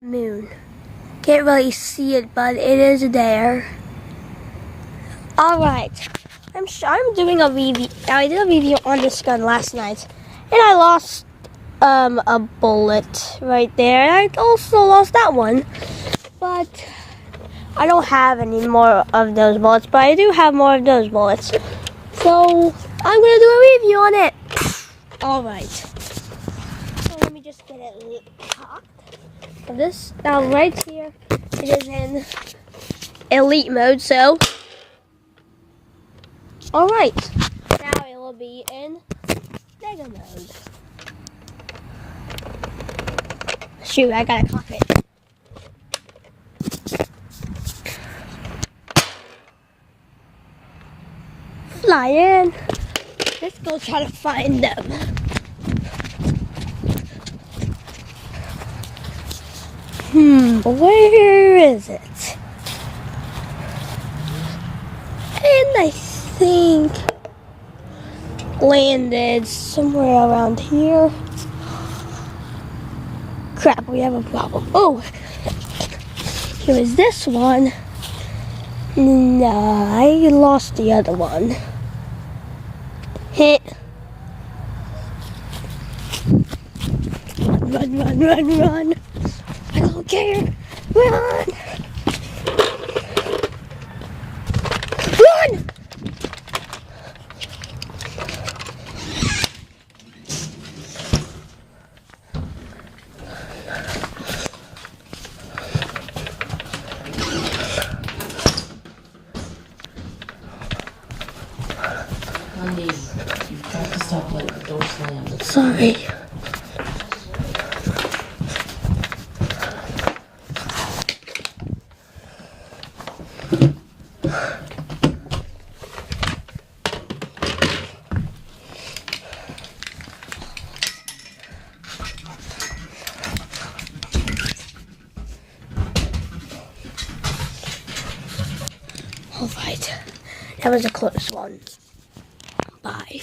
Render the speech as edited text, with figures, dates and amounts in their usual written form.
Moon. Can't really see it, but it is there. Alright. I'm doing a review. I did a review on this gun last night. And I lost a bullet right there. I also lost that one. But I don't have any more of those bullets, but I do have more of those bullets. So I'm gonna do a review on it. Alright. So let me just get it cocked. This now right here, it is in elite mode, so alright. Now it will be in mega mode. Shoot, I gotta cock it. Fly in. Let's go try to find them. Where is it? And I think landed somewhere around here. Crap, we have a problem. Oh, here is this one. No, I lost the other one. Hit. Run, run, run, run. I don't care. Run. Run. Andy, you've got to stop letting the door slam. Sorry. All right, that was a close one. Bye.